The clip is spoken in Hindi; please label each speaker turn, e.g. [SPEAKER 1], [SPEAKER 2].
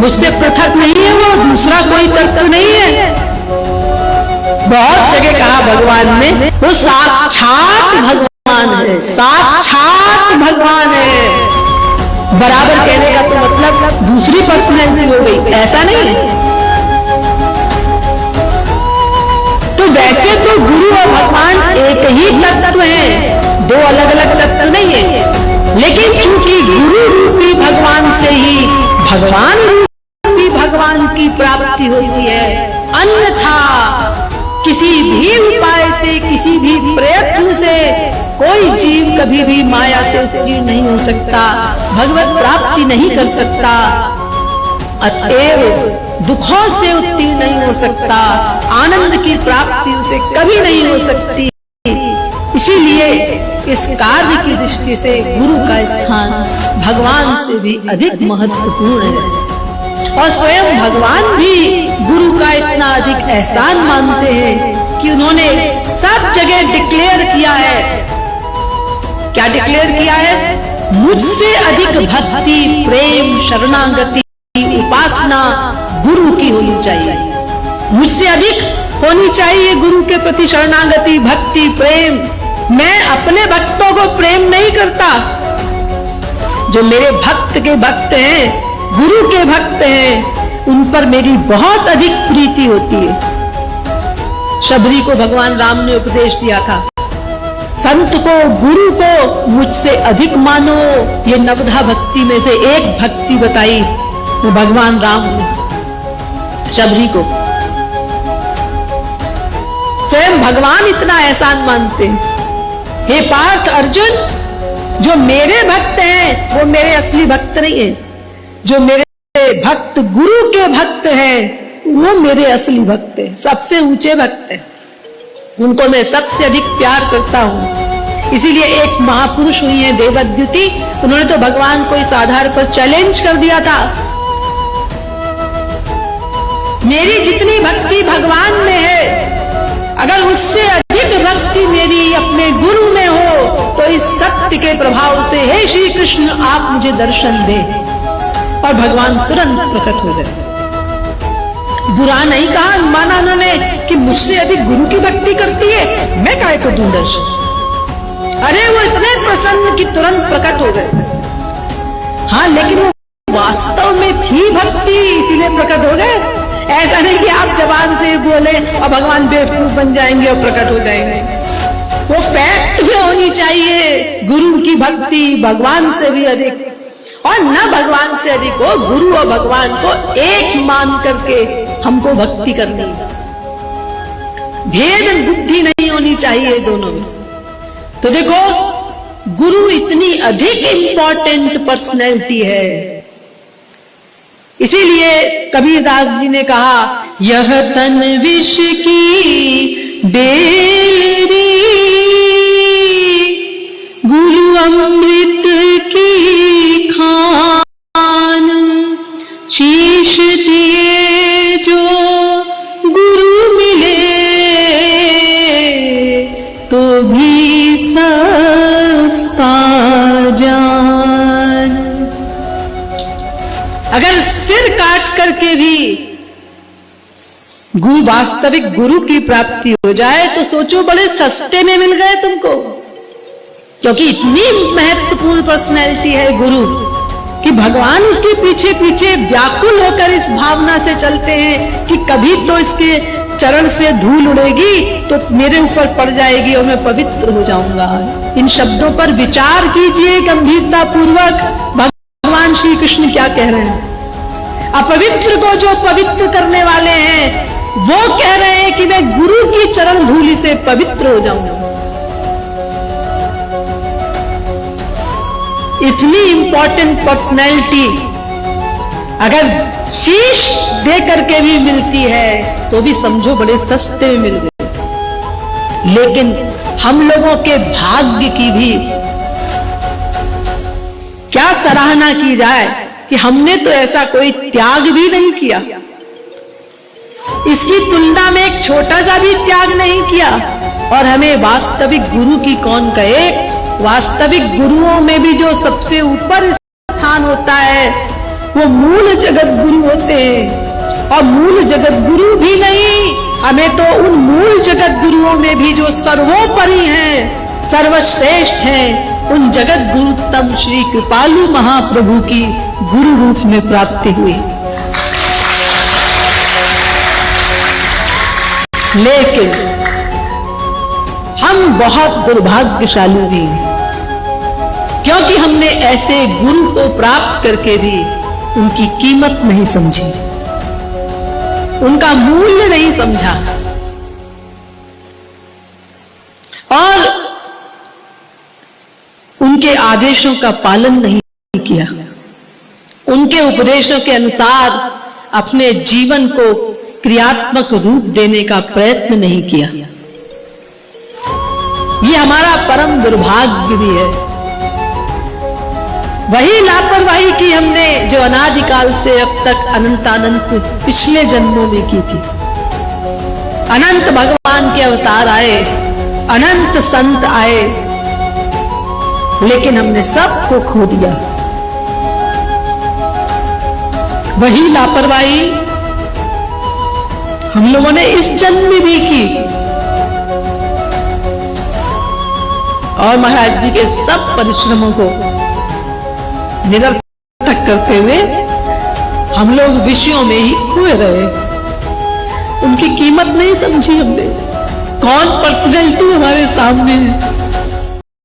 [SPEAKER 1] मुझसे पृथक नहीं है, वो दूसरा कोई तत्व नहीं है। बहुत जगह कहा भगवान ने वो साक्षात भगवान है, साक्षात भगवान है। बराबर कहने का तो मतलब दूसरी पर्सनैलिटी हो गई, ऐसा नहीं है। तो वैसे तो गुरु और भगवान एक ही तत्व है, दो अलग अलग तत्व नहीं है। लेकिन क्योंकि गुरु रूपी भगवान से ही भगवान रूपी भगवान की प्राप्ति होती है, अन्यथा किसी भी उपाय से, किसी भी प्रयत्न से कोई जीव कभी भी माया से उत्तीर्ण नहीं हो सकता, भगवत प्राप्ति नहीं कर सकता, अतएव दुखों से उत्तीर्ण नहीं हो सकता, आनंद की प्राप्ति उसे कभी नहीं हो सकती। इसीलिए इस कार्य की दृष्टि से गुरु का स्थान भगवान से भी अधिक महत्वपूर्ण है। और स्वयं भगवान भी गुरु का इतना अधिक एहसान मानते हैं कि उन्होंने सब जगह डिक्लेयर किया है। क्या डिक्लेयर किया है? मुझसे अधिक भक्ति, प्रेम, शरणागति, उपासना गुरु की होनी चाहिए। मुझसे अधिक होनी चाहिए गुरु के प्रति शरणागति, भक्ति, प्रेम। मैं अपने भक्तों को प्रेम नहीं करता, जो मेरे भक्त के भक्त हैं, गुरु के भक्त हैं, उन पर मेरी बहुत अधिक प्रीति होती है। शबरी को भगवान राम ने उपदेश दिया था, संत को, गुरु को मुझसे अधिक मानो। ये नवधा भक्ति में से एक भक्ति बताई वो भगवान राम ने शबरी को। स्वयं भगवान इतना एहसान मानते हैं। हे पार्थ अर्जुन, जो मेरे भक्त हैं वो मेरे असली भक्त नहीं है, जो मेरे भक्त गुरु के भक्त हैं वो मेरे असली भक्त हैं, सबसे ऊंचे भक्त हैं, उनको मैं सबसे अधिक प्यार करता हूं। इसीलिए एक महापुरुष हुई है देवद्युति, उन्होंने तो भगवान को इस आधार पर चैलेंज कर दिया था, मेरी जितनी भक्ति भगवान में है, अगर उससे अधिक भक्ति मेरी अपने गुरु में हो तो इस सत्य के प्रभाव से हे श्री कृष्ण आप मुझे दर्शन दें। और भगवान तुरंत प्रकट हो गए। बुरा नहीं कहा, माना उन्होंने कि मुझसे अधिक गुरु की भक्ति करती है, मैं काहे को दूं दर्शन। अरे वो इतने प्रसन्न कि तुरंत प्रकट हो गए। हाँ, लेकिन वो वास्तव में थी भक्ति, इसीलिए प्रकट हो गए। ऐसा नहीं कि आप जबान से बोले और भगवान बेवकूफ बन जाएंगे और प्रकट हो जाएंगे। वो फैक्ट में होनी चाहिए, गुरु की भक्ति भगवान से भी अधिक, और न भगवान से अधिक हो, गुरु और भगवान को एक मान करके हमको भक्ति करनी। भेद बुद्धि नहीं होनी चाहिए दोनों में। तो देखो, गुरु इतनी अधिक इंपॉर्टेंट पर्सनैलिटी है। इसीलिए कबीरदास जी ने कहा, यह तन विष की बेरी, गुरु अमृत की खान, शीश दिए जो गुरु मिले तो भी सस्ता जान। अगर सिर काट करके भी गुरु, वास्तविक गुरु की प्राप्ति हो जाए तो सोचो बड़े सस्ते में मिल गए तुमको, क्योंकि इतनी महत्वपूर्ण पर्सनैलिटी है गुरु कि भगवान उसके पीछे पीछे व्याकुल होकर इस भावना से चलते हैं कि कभी तो इसके चरण से धूल उड़ेगी तो मेरे ऊपर पड़ जाएगी और मैं पवित्र हो जाऊंगा। इन शब्दों पर विचार कीजिए गंभीरता पूर्वक। भगवान श्री कृष्ण क्या कह रहे हैं? अपवित्र को जो पवित्र करने वाले हैं वो कह रहे हैं कि मैं गुरु की चरण धूलि से पवित्र हो जाऊंगा। इतनी इंपॉर्टेंट पर्सनैलिटी अगर शीश दे करके भी मिलती है तो भी समझो बड़े सस्ते में मिल गए। लेकिन हम लोगों के भाग्य की भी क्या सराहना की जाए कि हमने तो ऐसा कोई त्याग भी नहीं किया, इसकी तुलना में एक छोटा सा भी त्याग नहीं किया। और हमें वास्तविक गुरु की कौन कहे? वास्तविक गुरुओं में भी जो सबसे ऊपर स्थान होता है वो मूल जगत गुरु होते हैं। और मूल जगत गुरु भी नहीं, हमें तो उन मूल जगत गुरुओं में भी जो सर्वोपरि हैं, सर्वश्रेष्ठ हैं, उन जगत गुरु तम श्री कृपालु महाप्रभु की गुरु रूप में प्राप्ति हुई। लेकिन हम बहुत दुर्भाग्यशाली भी हैं, क्योंकि हमने ऐसे गुरु को प्राप्त करके भी उनकी कीमत नहीं समझी, उनका मूल्य नहीं समझा, और उनके आदेशों का पालन नहीं किया, उनके उपदेशों के अनुसार अपने जीवन को क्रियात्मक रूप देने का प्रयत्न नहीं किया। ये हमारा परम दुर्भाग्य भी है। वही लापरवाही की हमने जो अनादिकाल से अब तक अनंतानंत पिछले जन्मों में की थी। अनंत भगवान के अवतार आए, अनंत संत आए, लेकिन हमने सबको खो दिया। वही लापरवाही हम लोगों ने इस जन्म में भी की, और महाराज जी के सब परिश्रमों को निरर्थक करते हुए हम लोग विषयों में ही खोए रहे। उनकी कीमत नहीं समझी हमने। कौन पर्सनैलिटी हमारे सामने है,